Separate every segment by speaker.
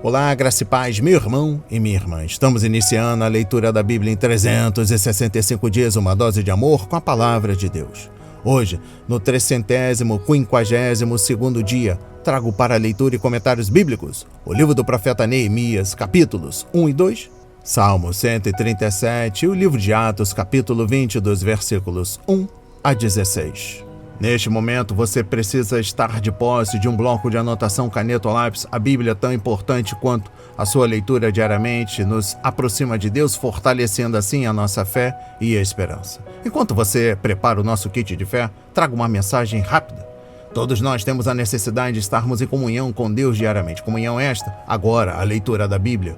Speaker 1: Olá, graça e paz, meu irmão e minha irmã. Estamos iniciando a leitura da Bíblia em 365 dias, uma dose de amor com a palavra de Deus. Hoje, no 352º dia, trago para a leitura e comentários bíblicos o livro do profeta Neemias, capítulos 1 e 2, Salmo 137 e o livro de Atos, capítulo 20, dos versículos 1 a 16. Neste momento, você precisa estar de posse de um bloco de anotação, caneta ou lápis. A Bíblia, tão importante quanto a sua leitura diariamente, nos aproxima de Deus, fortalecendo assim a nossa fé e a esperança. Enquanto você prepara o nosso kit de fé, trago uma mensagem rápida. Todos nós temos a necessidade de estarmos em comunhão com Deus diariamente. Comunhão esta, agora, a leitura da Bíblia.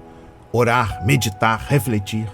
Speaker 1: Orar, meditar, refletir.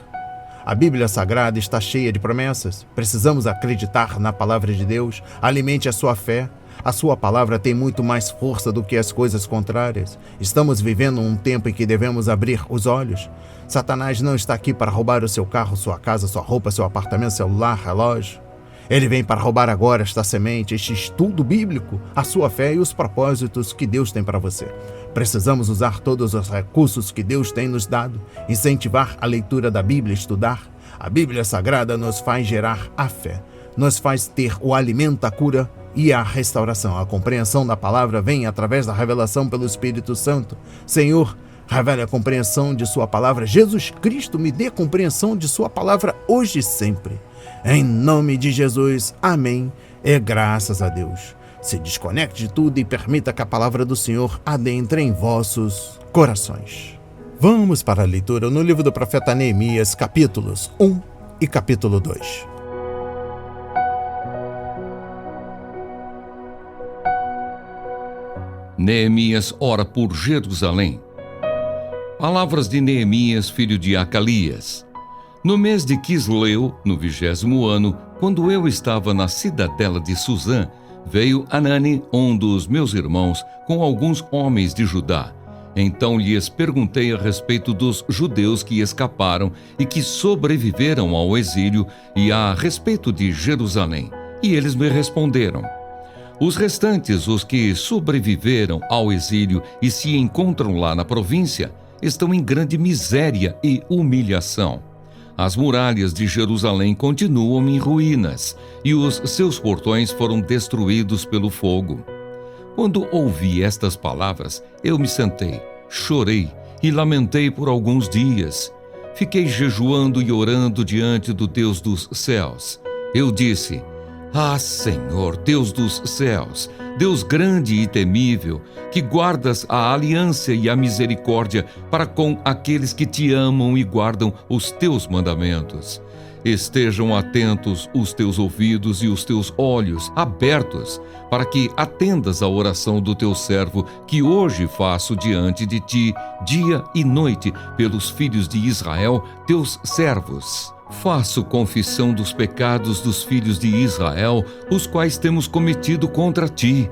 Speaker 1: A Bíblia Sagrada está cheia de promessas. Precisamos acreditar na palavra de Deus. Alimente a sua fé. A sua palavra tem muito mais força do que as coisas contrárias. Estamos vivendo um tempo em que devemos abrir os olhos. Satanás não está aqui para roubar o seu carro, sua casa, sua roupa, seu apartamento, celular, relógio. Ele vem para roubar agora esta semente, este estudo bíblico, a sua fé e os propósitos que Deus tem para você. Precisamos usar todos os recursos que Deus tem nos dado, incentivar a leitura da Bíblia, estudar. A Bíblia Sagrada nos faz gerar a fé, nos faz ter o alimento, a cura e a restauração. A compreensão da palavra vem através da revelação pelo Espírito Santo. Senhor, revele a compreensão de sua palavra. Jesus Cristo, me dê compreensão de sua palavra hoje e sempre. Em nome de Jesus, amém, e graças a Deus. Se desconecte de tudo e permita que a palavra do Senhor adentre em vossos corações. Vamos para a leitura no livro do profeta Neemias, capítulos 1 e capítulo 2.
Speaker 2: Neemias ora por Jerusalém. Palavras de Neemias, filho de Acalias. No mês de Quisleu, no 20º ano, quando eu estava na cidadela de Suzã, veio Anani, um dos meus irmãos, com alguns homens de Judá. Então lhes perguntei a respeito dos judeus que escaparam e que sobreviveram ao exílio e a respeito de Jerusalém. E eles me responderam: os restantes, os que sobreviveram ao exílio e se encontram lá na província, estão em grande miséria e humilhação. As muralhas de Jerusalém continuam em ruínas, e os seus portões foram destruídos pelo fogo. Quando ouvi estas palavras, eu me sentei, chorei e lamentei por alguns dias. Fiquei jejuando e orando diante do Deus dos céus. Eu disse: ah, Senhor, Deus dos céus, Deus grande e temível, que guardas a aliança e a misericórdia para com aqueles que te amam e guardam os teus mandamentos. Estejam atentos os teus ouvidos e os teus olhos abertos, para que atendas à oração do teu servo, que hoje faço diante de ti, dia e noite, pelos filhos de Israel, teus servos. Faço confissão dos pecados dos filhos de Israel, os quais temos cometido contra ti.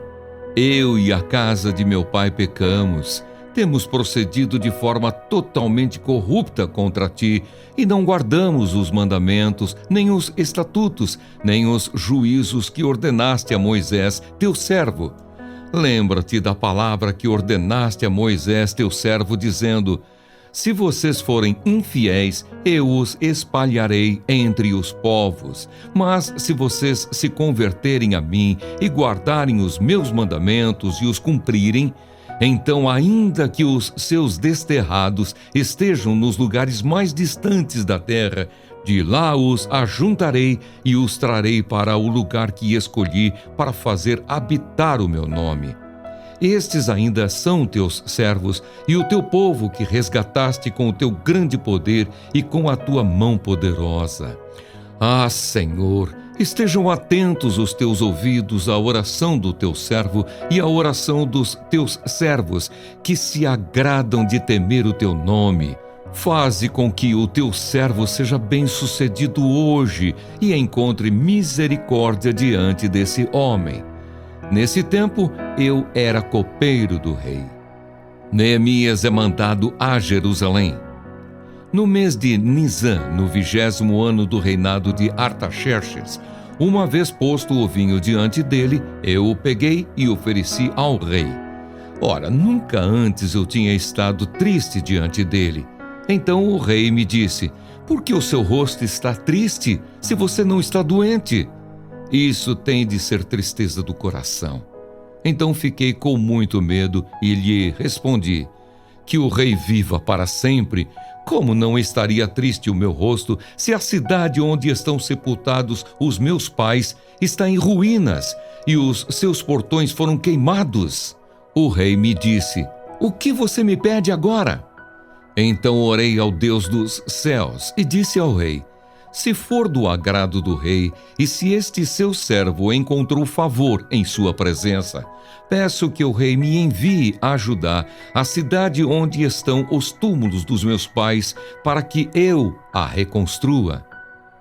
Speaker 2: Eu e a casa de meu pai pecamos. Temos procedido de forma totalmente corrupta contra ti, e não guardamos os mandamentos, nem os estatutos, nem os juízos que ordenaste a Moisés, teu servo. Lembra-te da palavra que ordenaste a Moisés, teu servo, dizendo: se vocês forem infiéis, eu os espalharei entre os povos. Mas se vocês se converterem a mim e guardarem os meus mandamentos e os cumprirem, então, ainda que os seus desterrados estejam nos lugares mais distantes da terra, de lá os ajuntarei e os trarei para o lugar que escolhi para fazer habitar o meu nome. Estes ainda são teus servos e o teu povo que resgataste com o teu grande poder e com a tua mão poderosa. Ah, Senhor, estejam atentos os teus ouvidos à oração do teu servo e à oração dos teus servos, que se agradam de temer o teu nome. Faze com que o teu servo seja bem-sucedido hoje e encontre misericórdia diante desse homem. Nesse tempo, eu era copeiro do rei. Neemias é mandado a Jerusalém. No mês de Nisan, no 20º ano do reinado de Artaxerxes, uma vez posto o vinho diante dele, eu o peguei e ofereci ao rei. Ora, nunca antes eu tinha estado triste diante dele. Então o rei me disse: por que o seu rosto está triste, se você não está doente? Isso tem de ser tristeza do coração. Então fiquei com muito medo e lhe respondi: que o rei viva para sempre. Como não estaria triste o meu rosto se a cidade onde estão sepultados os meus pais está em ruínas e os seus portões foram queimados? O rei me disse: o que você me pede agora? Então orei ao Deus dos céus e disse ao rei: se for do agrado do rei, e se este seu servo encontrou favor em sua presença, peço que o rei me envie a ajudar a cidade onde estão os túmulos dos meus pais, para que eu a reconstrua.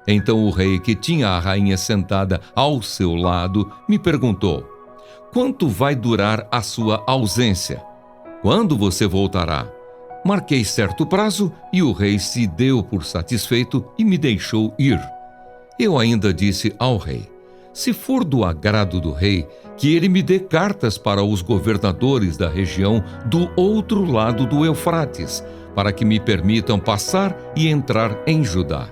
Speaker 2: Então o rei, que tinha a rainha sentada ao seu lado, me perguntou: quanto vai durar a sua ausência? Quando você voltará? Marquei certo prazo e o rei se deu por satisfeito e me deixou ir. Eu ainda disse ao rei: se for do agrado do rei, que ele me dê cartas para os governadores da região do outro lado do Eufrates, para que me permitam passar e entrar em Judá.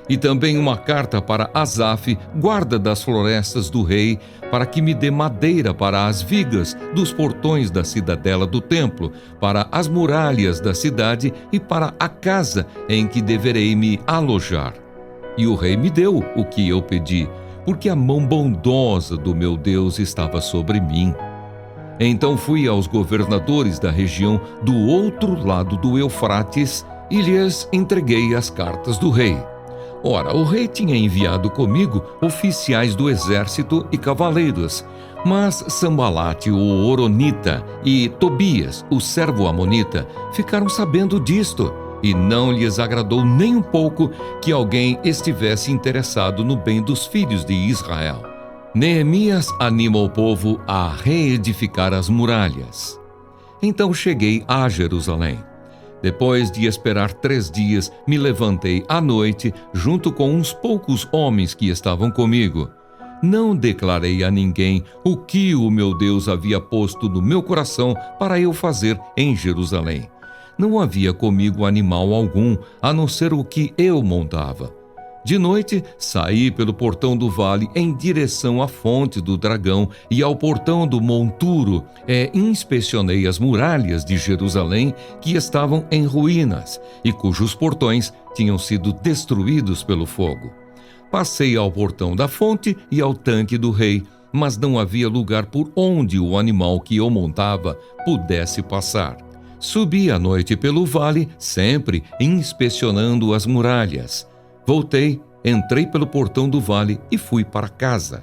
Speaker 2: E também uma carta para Asaf, guarda das florestas do rei, para que me dê madeira para as vigas dos portões da cidadela do templo, para as muralhas da cidade e para a casa em que deverei me alojar. E o rei me deu o que eu pedi, porque a mão bondosa do meu Deus estava sobre mim. Então fui aos governadores da região do outro lado do Eufrates e lhes entreguei as cartas do rei. Ora, o rei tinha enviado comigo oficiais do exército e cavaleiros, mas Sambalate, o Horonita, e Tobias, o servo amonita, ficaram sabendo disto, e não lhes agradou nem um pouco que alguém estivesse interessado no bem dos filhos de Israel. Neemias anima o povo a reedificar as muralhas. Então cheguei a Jerusalém. Depois de esperar 3 dias, me levantei à noite, junto com uns poucos homens que estavam comigo. Não declarei a ninguém o que o meu Deus havia posto no meu coração para eu fazer em Jerusalém. Não havia comigo animal algum, a não ser o que eu montava. De noite, saí pelo portão do vale em direção à fonte do dragão e ao portão do monturo, inspecionei as muralhas de Jerusalém que estavam em ruínas e cujos portões tinham sido destruídos pelo fogo. Passei ao portão da fonte e ao tanque do rei, mas não havia lugar por onde o animal que eu montava pudesse passar. Subi à noite pelo vale, sempre inspecionando as muralhas. Voltei, entrei pelo portão do vale e fui para casa.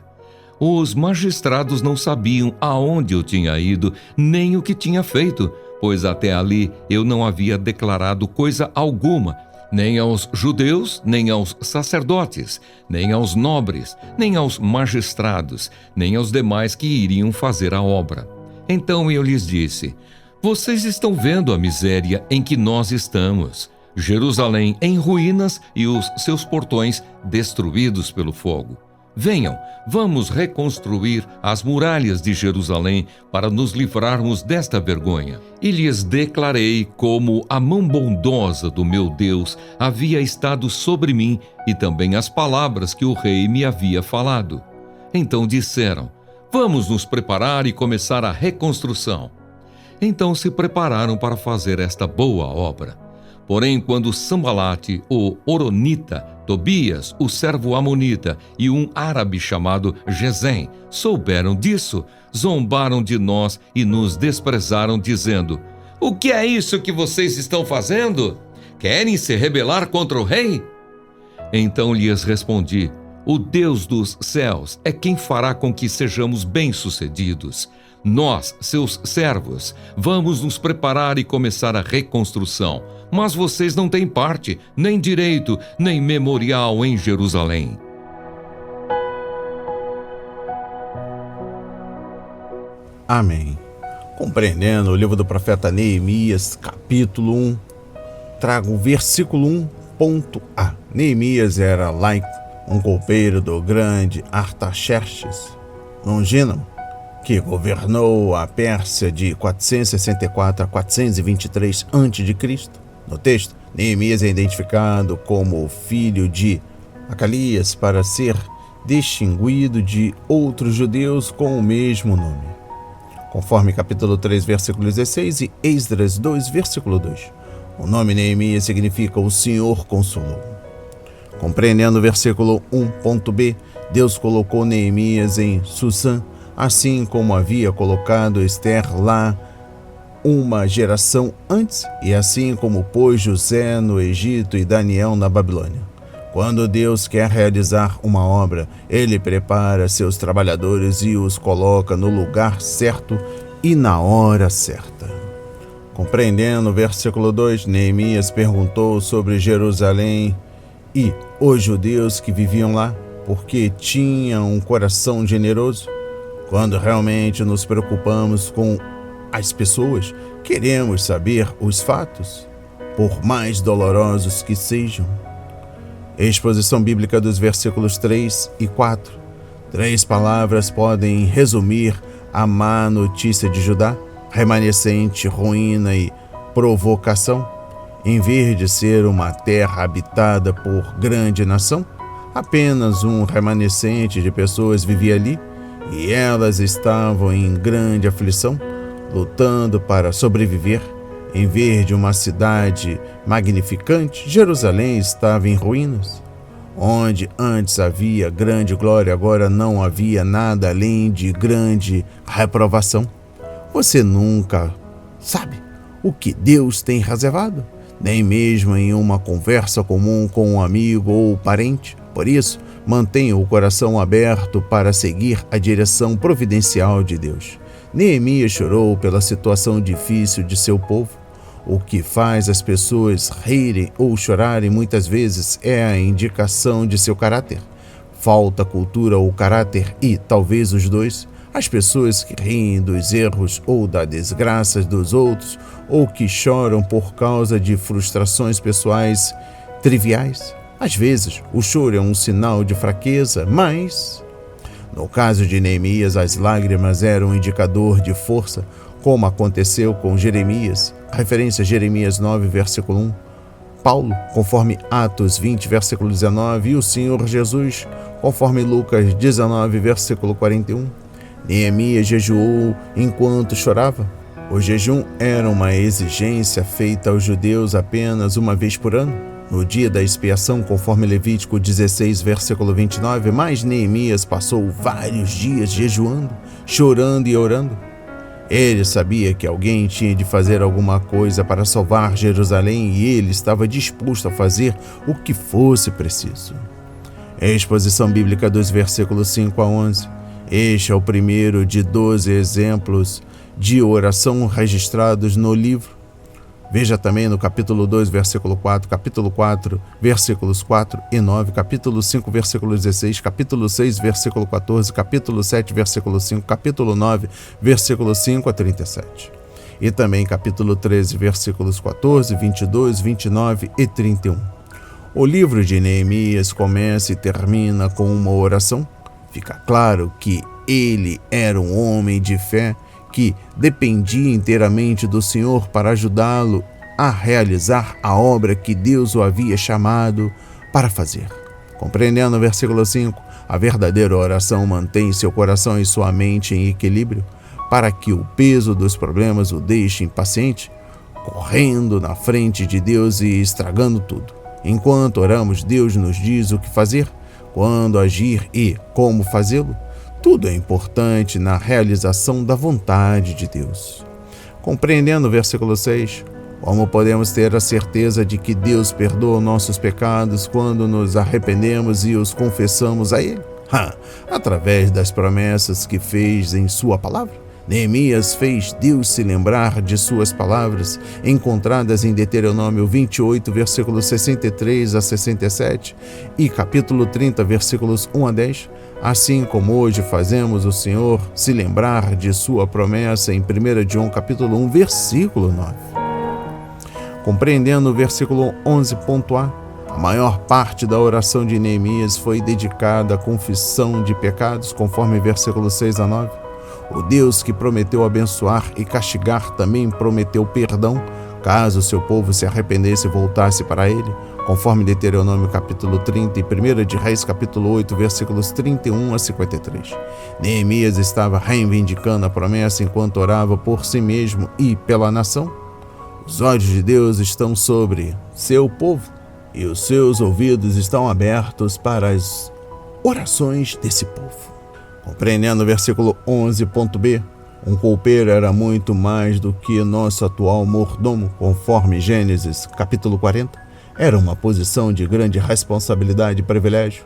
Speaker 2: Os magistrados não sabiam aonde eu tinha ido, nem o que tinha feito, pois até ali eu não havia declarado coisa alguma, nem aos judeus, nem aos sacerdotes, nem aos nobres, nem aos magistrados, nem aos demais que iriam fazer a obra. Então eu lhes disse: vocês estão vendo a miséria em que nós estamos. Jerusalém em ruínas e os seus portões destruídos pelo fogo. Venham, vamos reconstruir as muralhas de Jerusalém para nos livrarmos desta vergonha. E lhes declarei como a mão bondosa do meu Deus havia estado sobre mim e também as palavras que o rei me havia falado. Então disseram: vamos nos preparar e começar a reconstrução. Então se prepararam para fazer esta boa obra. Porém, quando Sambalate, o Horonita, Tobias, o servo amonita, e um árabe chamado Gesem souberam disso, zombaram de nós e nos desprezaram, dizendo: o que é isso que vocês estão fazendo? Querem se rebelar contra o rei? Então lhes respondi: o Deus dos céus é quem fará com que sejamos bem-sucedidos. Nós, seus servos, vamos nos preparar e começar a reconstrução. Mas vocês não têm parte, nem direito, nem memorial em Jerusalém.
Speaker 1: Amém. Compreendendo o livro do profeta Neemias, capítulo 1, trago o versículo 1.a. Neemias era um copeiro do grande Artaxerxes, longínamo, que governou a Pérsia de 464 a 423 a.C. No texto, Neemias é identificado como filho de Acalias para ser distinguido de outros judeus com o mesmo nome. Conforme capítulo 3, versículo 16 e Esdras 2, versículo 2. O nome Neemias significa o Senhor consolou. Compreendendo o versículo 1.b, Deus colocou Neemias em Susã, assim como havia colocado Ester lá uma geração antes, e assim como pôs José no Egito e Daniel na Babilônia. Quando Deus quer realizar uma obra, Ele prepara seus trabalhadores e os coloca no lugar certo e na hora certa. Compreendendo o versículo 2, Neemias perguntou sobre Jerusalém e os judeus que viviam lá, porque tinham um coração generoso. Quando realmente nos preocupamos com as pessoas, queremos saber os fatos, por mais dolorosos que sejam. Exposição bíblica dos versículos 3 e 4. 3 palavras podem resumir a má notícia de Judá: remanescente, ruína e provocação. Em vez de ser uma terra habitada por grande nação, apenas um remanescente de pessoas vivia ali, e elas estavam em grande aflição, lutando para sobreviver. Em vez de uma cidade magnificante, Jerusalém estava em ruínas. Onde antes havia grande glória, agora não havia nada além de grande reprovação. Você nunca sabe o que Deus tem reservado, nem mesmo em uma conversa comum com um amigo ou parente. Por isso, mantenha o coração aberto para seguir a direção providencial de Deus. Neemias chorou pela situação difícil de seu povo. O que faz as pessoas rirem ou chorarem muitas vezes é a indicação de seu caráter. Falta cultura ou caráter e, talvez os dois. As pessoas que riem dos erros ou da desgraça dos outros, ou que choram por causa de frustrações pessoais triviais. Às vezes, o choro é um sinal de fraqueza, mas, no caso de Neemias, as lágrimas eram um indicador de força, como aconteceu com Jeremias, referência a Jeremias 9, versículo 1, Paulo, conforme Atos 20, versículo 19, e o Senhor Jesus, conforme Lucas 19, versículo 41. Neemias jejuou enquanto chorava. O jejum era uma exigência feita aos judeus apenas uma vez por ano, no dia da expiação, conforme Levítico 16, versículo 29, mas Neemias passou vários dias jejuando, chorando e orando. Ele sabia que alguém tinha de fazer alguma coisa para salvar Jerusalém e ele estava disposto a fazer o que fosse preciso. Exposição bíblica dos versículos 5 a 11. Este é o primeiro de 12 exemplos de oração registrados no livro. Veja também no capítulo 2, versículo 4, capítulo 4, versículos 4 e 9, capítulo 5, versículo 16, capítulo 6, versículo 14, capítulo 7, versículo 5, capítulo 9, versículo 5 a 37. E também capítulo 13, versículos 14, 22, 29 e 31. O livro de Neemias começa e termina com uma oração. Fica claro que ele era um homem de fé que dependia inteiramente do Senhor para ajudá-lo a realizar a obra que Deus o havia chamado para fazer. Compreendendo o versículo 5, a verdadeira oração mantém seu coração e sua mente em equilíbrio para que o peso dos problemas o deixe impaciente, correndo na frente de Deus e estragando tudo. Enquanto oramos, Deus nos diz o que fazer, quando agir e como fazê-lo. Tudo é importante na realização da vontade de Deus. Compreendendo o versículo 6, como podemos ter a certeza de que Deus perdoa nossos pecados quando nos arrependemos e os confessamos a Ele? Através das promessas que fez em sua palavra. Neemias fez Deus se lembrar de suas palavras, encontradas em Deuteronômio 28, versículos 63 a 67 e capítulo 30, versículos 1 a 10. Assim como hoje fazemos o Senhor se lembrar de sua promessa em 1 João capítulo 1, versículo 9. Compreendendo o versículo 11.a, a maior parte da oração de Neemias foi dedicada à confissão de pecados, conforme versículos 6 a 9. O Deus que prometeu abençoar e castigar também prometeu perdão, caso seu povo se arrependesse e voltasse para ele, conforme Deuteronômio capítulo 30 e 1 de Reis capítulo 8, versículos 31 a 53. Neemias estava reivindicando a promessa enquanto orava por si mesmo e pela nação. Os olhos de Deus estão sobre seu povo e os seus ouvidos estão abertos para as orações desse povo. Compreendendo o versículo 11.b, um copeiro era muito mais do que nosso atual mordomo, conforme Gênesis capítulo 40. Era uma posição de grande responsabilidade e privilégio.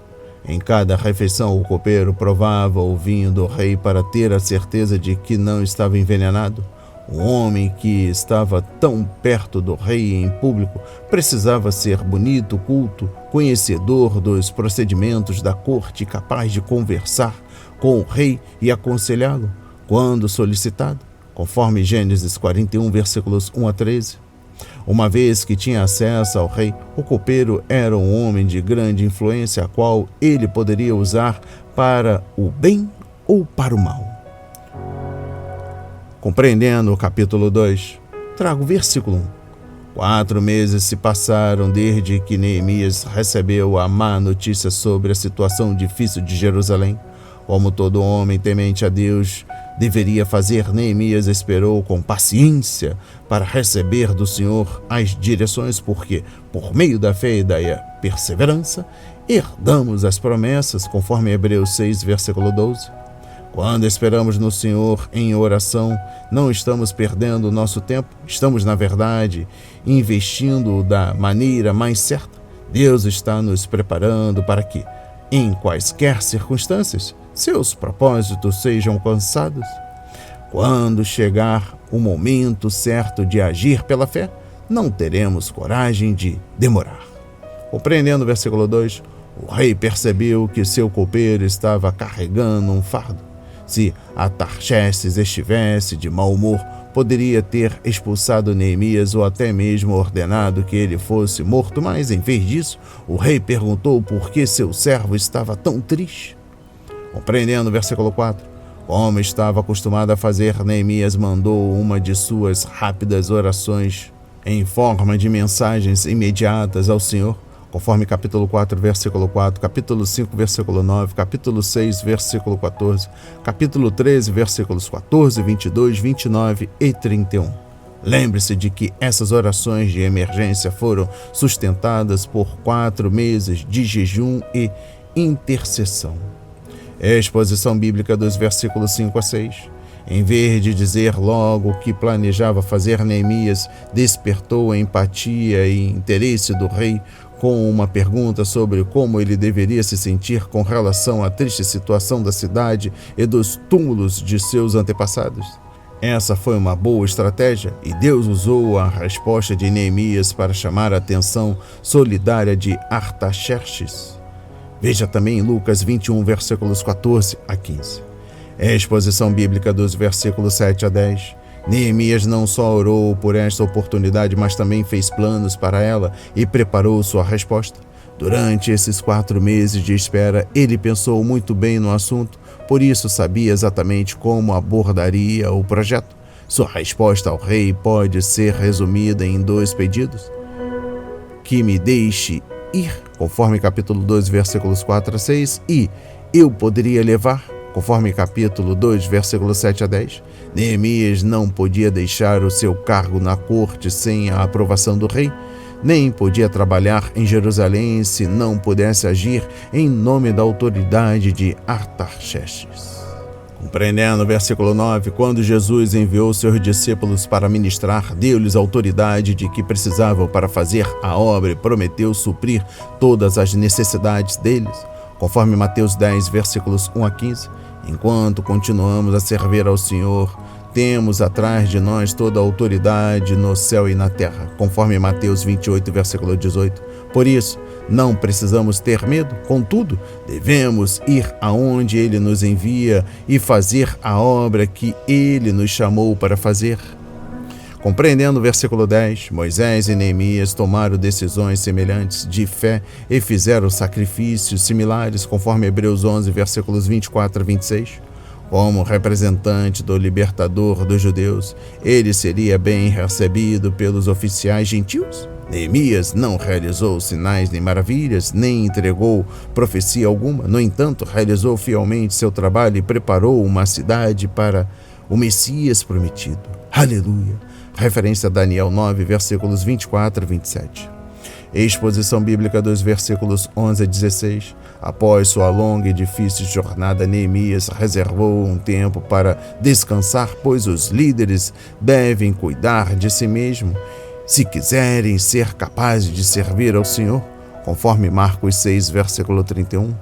Speaker 1: Em cada refeição, o copeiro provava o vinho do rei para ter a certeza de que não estava envenenado. Um homem que estava tão perto do rei em público precisava ser bonito, culto, conhecedor dos procedimentos da corte e capaz de conversar com o rei e aconselhá-lo quando solicitado, conforme Gênesis 41, versículos 1 a 13. Uma vez que tinha acesso ao rei, o copeiro era um homem de grande influência, a qual ele poderia usar para o bem ou para o mal. Compreendendo o capítulo 2, trago o versículo 1. 4 meses se passaram desde que Neemias recebeu a má notícia sobre a situação difícil de Jerusalém. Como todo homem temente a Deus deveria fazer, Neemias esperou com paciência para receber do Senhor as direções, porque, por meio da fé e da perseverança, herdamos as promessas, conforme Hebreus 6, versículo 12. Quando esperamos no Senhor em oração, não estamos perdendo o nosso tempo, estamos, na verdade, investindo da maneira mais certa. Deus está nos preparando para que, em quaisquer circunstâncias, seus propósitos sejam alcançados. Quando chegar o momento certo de agir pela fé, não teremos coragem de demorar. Compreendendo o versículo 2, o rei percebeu que seu copeiro estava carregando um fardo. Se Artaxerxes estivesse de mau humor, poderia ter expulsado Neemias ou até mesmo ordenado que ele fosse morto, mas, em vez disso, o rei perguntou por que seu servo estava tão triste. Compreendendo o versículo 4, como estava acostumado a fazer, Neemias mandou uma de suas rápidas orações em forma de mensagens imediatas ao Senhor, conforme capítulo 4, versículo 4, capítulo 5, versículo 9, capítulo 6, versículo 14, capítulo 13, versículos 14, 22, 29 e 31. Lembre-se de que essas orações de emergência foram sustentadas por 4 meses de jejum e intercessão. Exposição bíblica dos versículos 5 a 6. Em vez de dizer logo o que planejava fazer, Neemias despertou a empatia e interesse do rei com uma pergunta sobre como ele deveria se sentir com relação à triste situação da cidade e dos túmulos de seus antepassados. Essa foi uma boa estratégia e Deus usou a resposta de Neemias para chamar a atenção solidária de Artaxerxes. Veja também Lucas 21, versículos 14 a 15. Exposição bíblica dos versículos 7 a 10. Neemias não só orou por esta oportunidade, mas também fez planos para ela e preparou sua resposta. Durante esses 4 meses de espera, ele pensou muito bem no assunto, por isso sabia exatamente como abordaria o projeto. Sua resposta ao rei pode ser resumida em 2 pedidos. Que me deixe ir, conforme capítulo 2, versículos 4 a 6, e eu poderia levar, conforme capítulo 2, versículos 7 a 10. Neemias não podia deixar o seu cargo na corte sem a aprovação do rei, nem podia trabalhar em Jerusalém se não pudesse agir em nome da autoridade de Artaxerxes. Compreendendo o versículo 9, quando Jesus enviou seus discípulos para ministrar, deu-lhes autoridade de que precisavam para fazer a obra e prometeu suprir todas as necessidades deles, conforme Mateus 10, versículos 1 a 15. Enquanto continuamos a servir ao Senhor, temos atrás de nós toda a autoridade no céu e na terra, conforme Mateus 28, versículo 18. Por isso, não precisamos ter medo, contudo, devemos ir aonde Ele nos envia e fazer a obra que Ele nos chamou para fazer. Compreendendo o versículo 10, Moisés e Neemias tomaram decisões semelhantes de fé e fizeram sacrifícios similares, conforme Hebreus 11, versículos 24 a 26. Como representante do libertador dos judeus, ele seria bem recebido pelos oficiais gentios? Neemias não realizou sinais nem maravilhas, nem entregou profecia alguma. No entanto, realizou fielmente seu trabalho e preparou uma cidade para o Messias prometido. Aleluia! Referência a Daniel 9, versículos 24 e 27. Exposição bíblica dos versículos 11 a 16. Após sua longa e difícil jornada, Neemias reservou um tempo para descansar, pois os líderes devem cuidar de si mesmos se quiserem ser capazes de servir ao Senhor, conforme Marcos 6, versículo 31.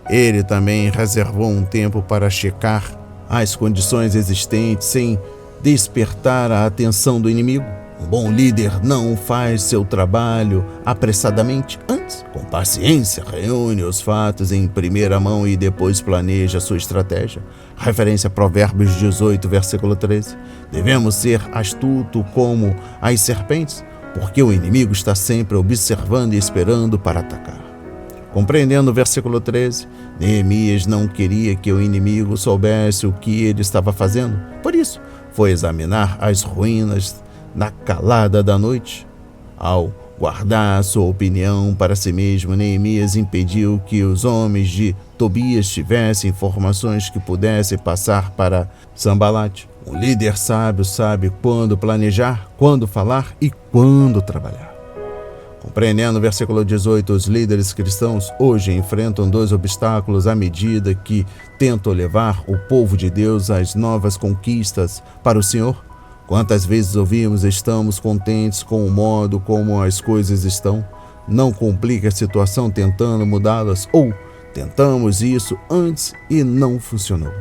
Speaker 1: Ele também reservou um tempo para checar as condições existentes sem despertar a atenção do inimigo. Um bom líder não faz seu trabalho apressadamente. Antes, com paciência, reúne os fatos em primeira mão e depois planeja sua estratégia. Referência a Provérbios 18, versículo 13. Devemos ser astutos como as serpentes, porque o inimigo está sempre observando e esperando para atacar. Compreendendo o versículo 13, Neemias não queria que o inimigo soubesse o que ele estava fazendo. Por isso, foi examinar as ruínas na calada da noite. Ao guardar sua opinião para si mesmo, Neemias impediu que os homens de Tobias tivessem informações que pudessem passar para Sanbalate. Um líder sábio sabe quando planejar, quando falar e quando trabalhar. Compreendendo o versículo 18, os líderes cristãos hoje enfrentam dois obstáculos à medida que tentam levar o povo de Deus às novas conquistas para o Senhor. Quantas vezes ouvimos, estamos contentes com o modo como as coisas estão, não complica a situação tentando mudá-las, ou tentamos isso antes e não funcionou.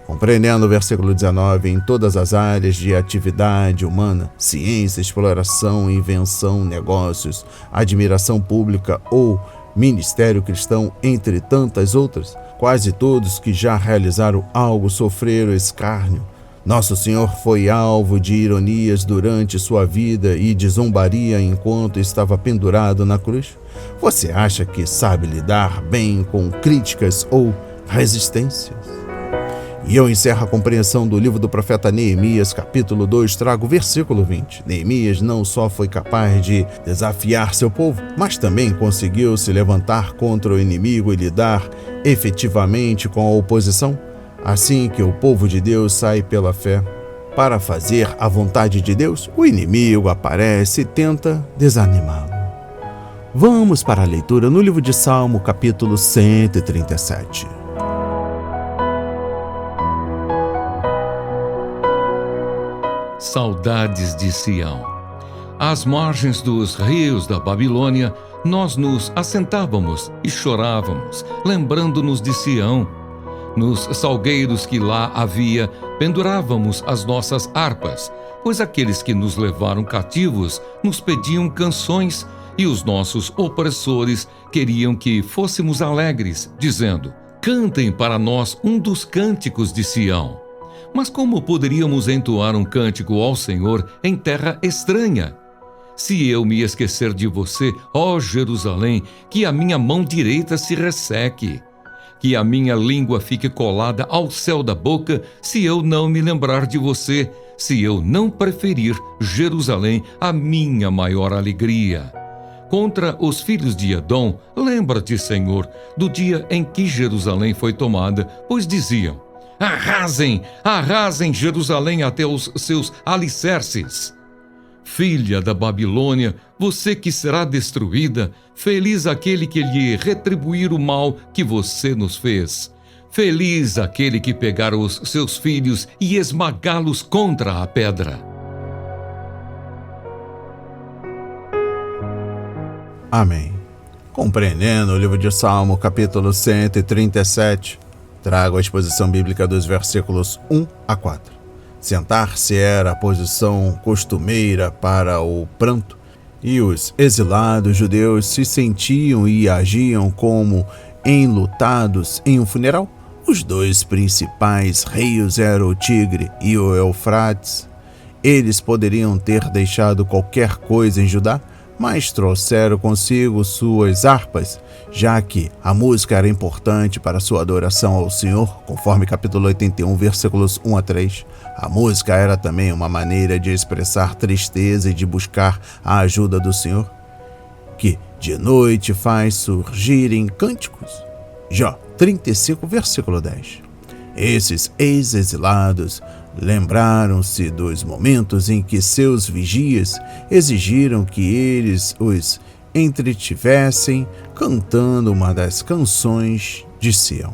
Speaker 1: Compreendendo o versículo 19, em todas as áreas de atividade humana, ciência, exploração, invenção, negócios, admiração pública ou ministério cristão, entre tantas outras, quase todos que já realizaram algo sofreram escárnio. Nosso Senhor foi alvo de ironias durante sua vida e de zombaria enquanto estava pendurado na cruz. Você acha que sabe lidar bem com críticas ou resistências? E eu encerro a compreensão do livro do profeta Neemias, capítulo 2, trago o versículo 20. Neemias não só foi capaz de desafiar seu povo, mas também conseguiu se levantar contra o inimigo e lidar efetivamente com a oposição. Assim que o povo de Deus sai pela fé para fazer a vontade de Deus, o inimigo aparece e tenta desanimá-lo. Vamos para a leitura no livro de Salmo, capítulo 137.
Speaker 2: Saudades de Sião. Às margens dos rios da Babilônia, nós nos assentávamos e chorávamos, lembrando-nos de Sião. Nos salgueiros que lá havia, pendurávamos as nossas harpas, pois aqueles que nos levaram cativos nos pediam canções e os nossos opressores queriam que fôssemos alegres, dizendo: cantem para nós um dos cânticos de Sião. Mas como poderíamos entoar um cântico ao Senhor em terra estranha? Se eu me esquecer de você, ó Jerusalém, que a minha mão direita se resseque. Que a minha língua fique colada ao céu da boca, se eu não me lembrar de você, se eu não preferir Jerusalém a minha maior alegria. Contra os filhos de Edom, lembra-te, Senhor, do dia em que Jerusalém foi tomada, pois diziam: arrasem, arrasem Jerusalém até os seus alicerces. Filha da Babilônia, você que será destruída, feliz aquele que lhe retribuir o mal que você nos fez. Feliz aquele que pegar os seus filhos e esmagá-los contra a pedra.
Speaker 1: Amém. Compreendendo o livro de Salmo, capítulo 137, trago a exposição bíblica dos versículos 1 a 4. Sentar-se era a posição costumeira para o pranto, e os exilados judeus se sentiam e agiam como enlutados em um funeral. Os dois principais rios eram o Tigre e o Eufrates. Eles poderiam ter deixado qualquer coisa em Judá, mas trouxeram consigo suas harpas, já que a música era importante para sua adoração ao Senhor, conforme capítulo 81, versículos 1 a 3. A música era também uma maneira de expressar tristeza e de buscar a ajuda do Senhor, que de noite faz surgirem cânticos. Jó 35, versículo 10. Esses ex-exilados lembraram-se dos momentos em que seus vigias exigiram que eles os entretivessem cantando uma das canções de Sião.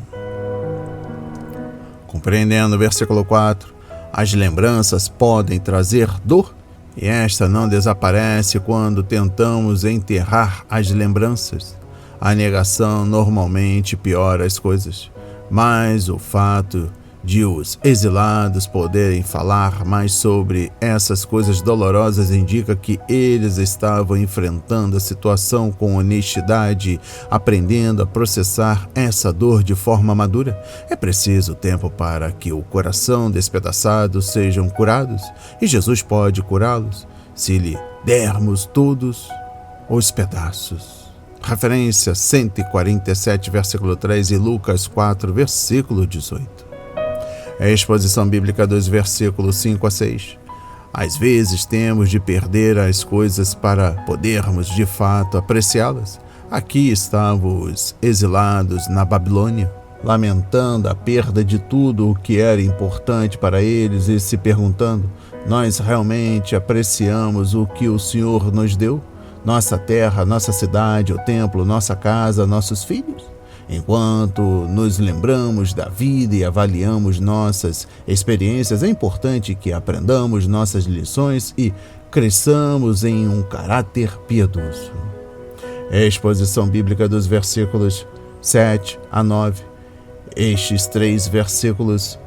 Speaker 1: Compreendendo o versículo 4, as lembranças podem trazer dor, e esta não desaparece quando tentamos enterrar as lembranças. A negação normalmente piora as coisas, mas o fato de os exilados poderem falar mais sobre essas coisas dolorosas indica que eles estavam enfrentando a situação com honestidade, aprendendo a processar essa dor de forma madura. É preciso tempo para que o coração despedaçado sejam curados, e Jesus pode curá-los se lhe dermos todos os pedaços. Referência 147, versículo 3 e Lucas 4, versículo 18. É a exposição bíblica dos versículos 5 a 6. Às vezes temos de perder as coisas para podermos de fato apreciá-las. Aqui estavam os exilados na Babilônia, lamentando a perda de tudo o que era importante para eles e se perguntando: nós realmente apreciamos o que o Senhor nos deu? Nossa terra, nossa cidade, o templo, nossa casa, nossos filhos? Enquanto nos lembramos da vida e avaliamos nossas experiências, é importante que aprendamos nossas lições e cresçamos em um caráter piedoso. É a exposição bíblica dos versículos 7 a 9. Estes 3 versículos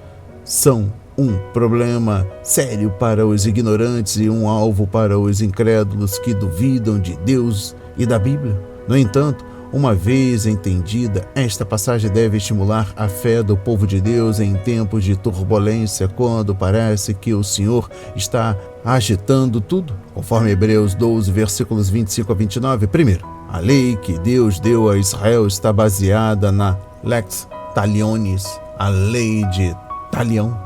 Speaker 1: são um problema sério para os ignorantes e um alvo para os incrédulos que duvidam de Deus e da Bíblia. No entanto, uma vez entendida, esta passagem deve estimular a fé do povo de Deus em tempos de turbulência, quando parece que o Senhor está agitando tudo. Conforme Hebreus 12, versículos 25 a 29. Primeiro, a lei que Deus deu a Israel está baseada na Lex Talionis, a lei de Talião.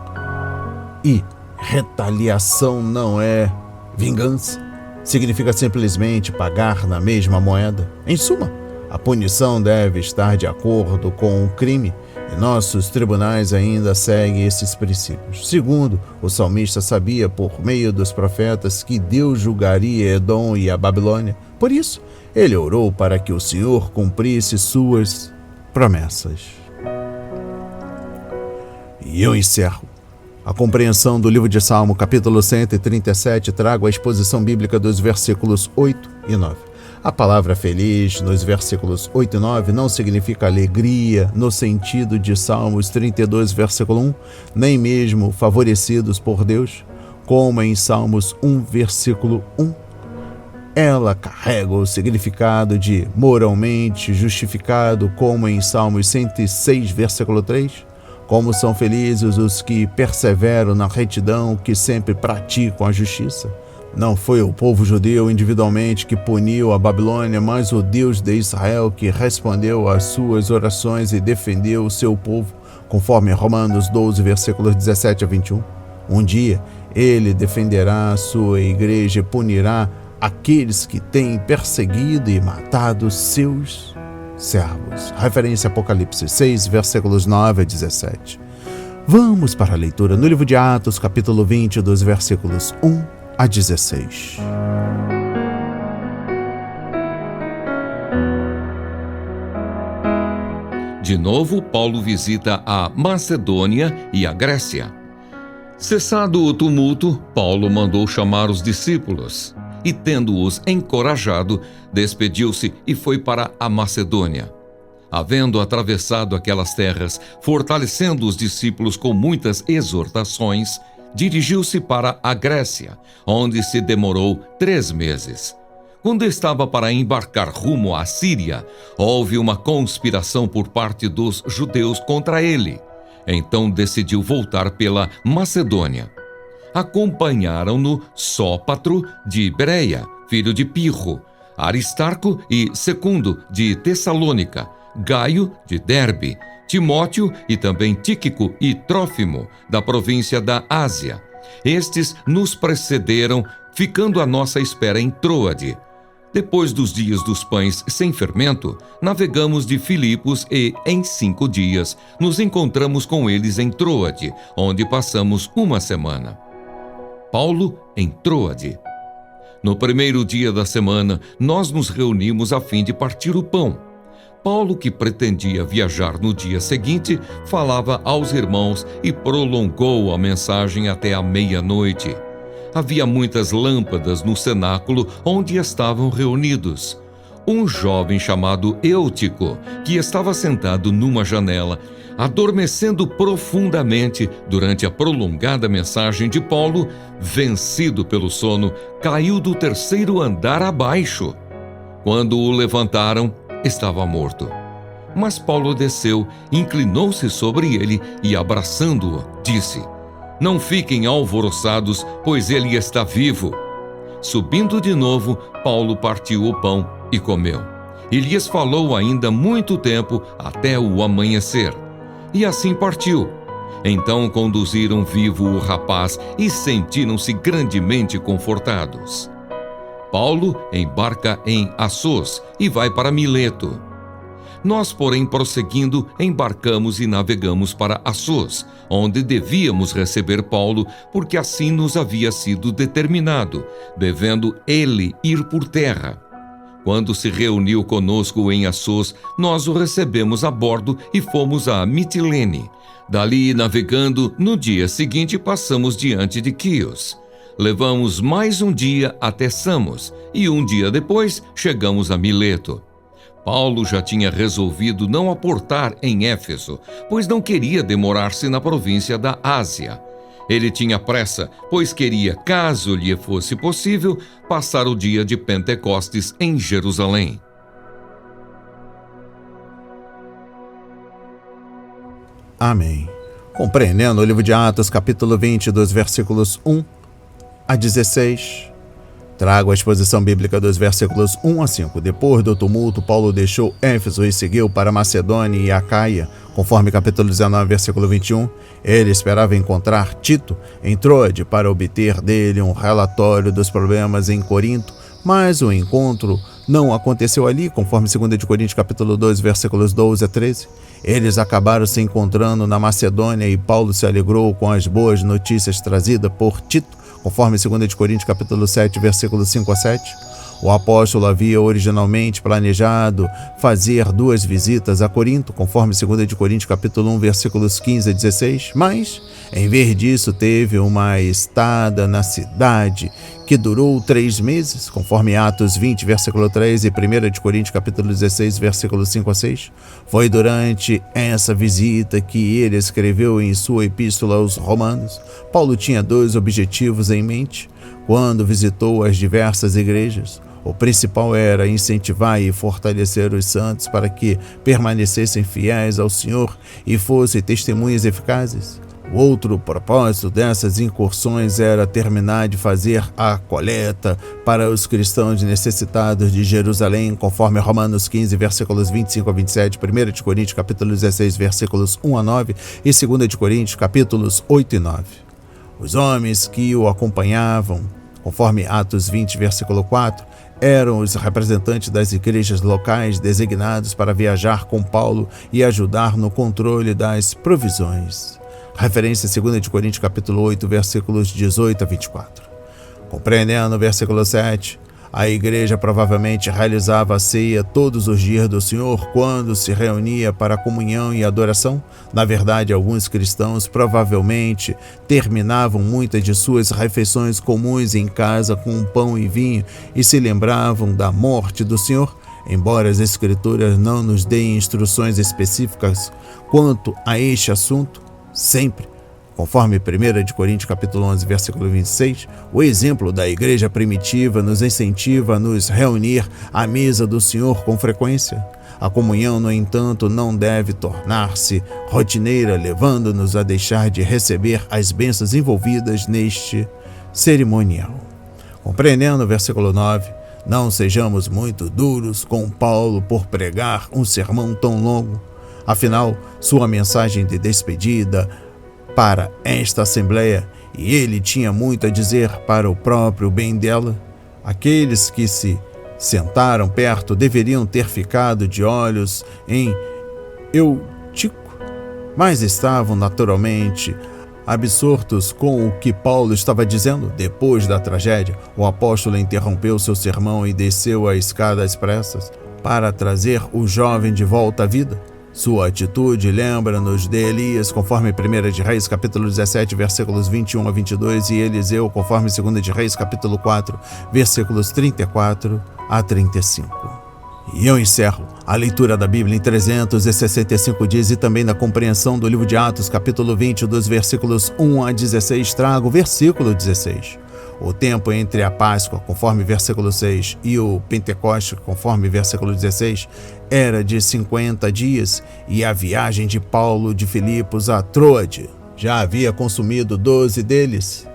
Speaker 1: E retaliação não é vingança. Significa simplesmente pagar na mesma moeda. Em suma, a punição deve estar de acordo com o crime, e nossos tribunais ainda seguem esses princípios. Segundo, o salmista sabia, por meio dos profetas, que Deus julgaria Edom e a Babilônia. Por isso, ele orou para que o Senhor cumprisse suas promessas. E eu encerro a compreensão do livro de Salmo, capítulo 137, trago a exposição bíblica dos versículos 8 e 9. A palavra feliz, nos versículos 8 e 9, não significa alegria no sentido de Salmos 32, versículo 1, nem mesmo favorecidos por Deus, como em Salmos 1, versículo 1. Ela carrega o significado de moralmente justificado, como em Salmos 106, versículo 3. Como são felizes os que perseveram na retidão, que sempre praticam a justiça. Não foi o povo judeu individualmente que puniu a Babilônia, mas o Deus de Israel que respondeu às suas orações e defendeu o seu povo, conforme Romanos 12, versículos 17 a 21. Um dia, ele defenderá a sua igreja e punirá aqueles que têm perseguido e matado seus servos. Referência a Apocalipse 6, versículos 9 a 17. Vamos para a leitura no livro de Atos, capítulo 20, dos versículos 1 a 16.
Speaker 2: De novo, Paulo visita a Macedônia e a Grécia. Cessado o tumulto, Paulo mandou chamar os discípulos e, tendo-os encorajado, despediu-se e foi para a Macedônia. Havendo atravessado aquelas terras, fortalecendo os discípulos com muitas exortações, dirigiu-se para a Grécia, onde se demorou 3 meses. Quando estava para embarcar rumo à Síria, houve uma conspiração por parte dos judeus contra ele. Então decidiu voltar pela Macedônia. Acompanharam-no Sópatro de Bereia, filho de Pirro, Aristarco e Secundo, de Tessalônica, Gaio, de Derbe, Timóteo e também Tíquico e Trófimo, da província da Ásia. Estes nos precederam, ficando à nossa espera em Troade. Depois dos dias dos pães sem fermento, navegamos de Filipos e, em 5 dias, nos encontramos com eles em Troade, onde passamos uma semana. Paulo em Troade. No primeiro dia da semana, nós nos reunimos a fim de partir o pão. Paulo, que pretendia viajar no dia seguinte, falava aos irmãos e prolongou a mensagem até a meia-noite. Havia muitas lâmpadas no cenáculo onde estavam reunidos. Um jovem chamado Eutico, que estava sentado numa janela, adormecendo profundamente durante a prolongada mensagem de Paulo, vencido pelo sono, caiu do 3º andar abaixo. Quando o levantaram, estava morto. Mas Paulo desceu, inclinou-se sobre ele e, abraçando-o, disse: "Não fiquem alvoroçados, pois ele está vivo." Subindo de novo, Paulo partiu o pão e comeu. E lhes falou ainda muito tempo, até o amanhecer. E assim partiu. Então conduziram vivo o rapaz e sentiram-se grandemente confortados. Paulo embarca em Assos e vai para Mileto. Nós, porém, prosseguindo, embarcamos e navegamos para Assos, onde devíamos receber Paulo, porque assim nos havia sido determinado, devendo ele ir por terra. Quando se reuniu conosco em Assos, nós o recebemos a bordo e fomos a Mitilene. Dali, navegando, no dia seguinte passamos diante de Quios. Levamos mais um dia até Samos, e um dia depois chegamos a Mileto. Paulo já tinha resolvido não aportar em Éfeso, pois não queria demorar-se na província da Ásia. Ele tinha pressa, pois queria, caso lhe fosse possível, passar o dia de Pentecostes em Jerusalém.
Speaker 1: Amém. Compreendendo o livro de Atos, capítulo 20, dos versículos 1 a 16. Trago a exposição bíblica dos versículos 1 a 5. Depois do tumulto, Paulo deixou Éfeso e seguiu para Macedônia e Acaia, conforme capítulo 19, versículo 21. Ele esperava encontrar Tito em Troade para obter dele um relatório dos problemas em Corinto, mas o encontro não aconteceu ali, conforme 2 Coríntios capítulo 2, versículos 12 a 13. Eles acabaram se encontrando na Macedônia e Paulo se alegrou com as boas notícias trazidas por Tito, conforme 2 Coríntios capítulo 7, versículos 5 a 7. O apóstolo havia originalmente planejado fazer 2 visitas a Corinto, conforme 2 Coríntios capítulo 1, versículos 15 a 16, mas, em vez disso, teve uma estada na cidade que durou 3 meses, conforme Atos 20, versículo 3 e 1 Coríntios capítulo 16, versículos 5 a 6. Foi durante essa visita que ele escreveu em sua epístola aos Romanos. Paulo tinha 2 objetivos em mente quando visitou as diversas igrejas. O principal era incentivar e fortalecer os santos para que permanecessem fiéis ao Senhor e fossem testemunhas eficazes. O outro propósito dessas incursões era terminar de fazer a coleta para os cristãos necessitados de Jerusalém, conforme Romanos 15, versículos 25 a 27, 1 Coríntios capítulo 16, versículos 1 a 9 e 2 Coríntios capítulos 8 e 9. Os homens que o acompanhavam, conforme Atos 20, versículo 4, eram os representantes das igrejas locais designados para viajar com Paulo e ajudar no controle das provisões. Referência a 2 Coríntios capítulo 8, versículos 18 a 24. Compreendendo o versículo 7, a igreja provavelmente realizava a ceia todos os dias do Senhor quando se reunia para comunhão e adoração. Na verdade, alguns cristãos provavelmente terminavam muitas de suas refeições comuns em casa com pão e vinho e se lembravam da morte do Senhor. Embora as Escrituras não nos deem instruções específicas quanto a este assunto, sempre, conforme 1 Coríntios capítulo 11, versículo 26, o exemplo da igreja primitiva nos incentiva a nos reunir à mesa do Senhor com frequência. A comunhão, no entanto, não deve tornar-se rotineira, levando-nos a deixar de receber as bênçãos envolvidas neste cerimonial. Compreendendo o versículo 9, Não sejamos muito duros com Paulo por pregar um sermão tão longo. Afinal, sua mensagem de despedida para esta assembleia, e ele tinha muito a dizer para o próprio bem dela. Aqueles que se sentaram perto deveriam ter ficado de olhos em Eutico, mas estavam naturalmente absortos com o que Paulo estava dizendo. Depois da tragédia, o apóstolo interrompeu seu sermão e desceu a escada às pressas para trazer o jovem de volta à vida. Sua atitude lembra-nos de Elias, conforme 1 de Reis, capítulo 17, versículos 21 a 22, e Eliseu, conforme 2 de Reis, capítulo 4, versículos 34 a 35. E eu encerro a leitura da Bíblia em 365 dias e também na compreensão do livro de Atos, capítulo 20, dos versículos 1 a 16, trago o versículo 16. O tempo entre a Páscoa, conforme versículo 6, e o Pentecoste, conforme versículo 16, era de 50 dias, e a viagem de Paulo de Filipos a Troade já havia consumido 12 deles.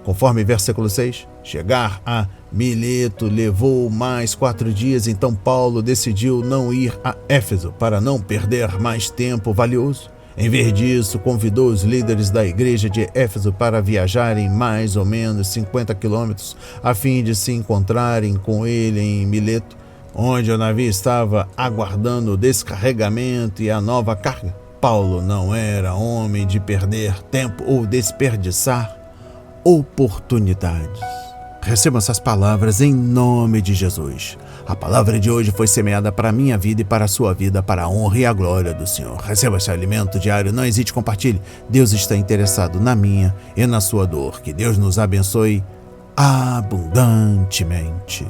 Speaker 1: Conforme versículo 6, chegar a Mileto levou mais 4 dias, então Paulo decidiu não ir a Éfeso para não perder mais tempo valioso. Em vez disso, convidou os líderes da igreja de Éfeso para viajarem mais ou menos 50 quilômetros a fim de se encontrarem com ele em Mileto, onde o navio estava aguardando o descarregamento e a nova carga. Paulo não era homem de perder tempo ou desperdiçar oportunidades. Receba essas palavras em nome de Jesus. A palavra de hoje foi semeada para a minha vida e para a sua vida, para a honra e a glória do Senhor. Receba esse alimento diário, não hesite, compartilhe. Deus está interessado na minha e na sua dor. Que Deus nos abençoe abundantemente.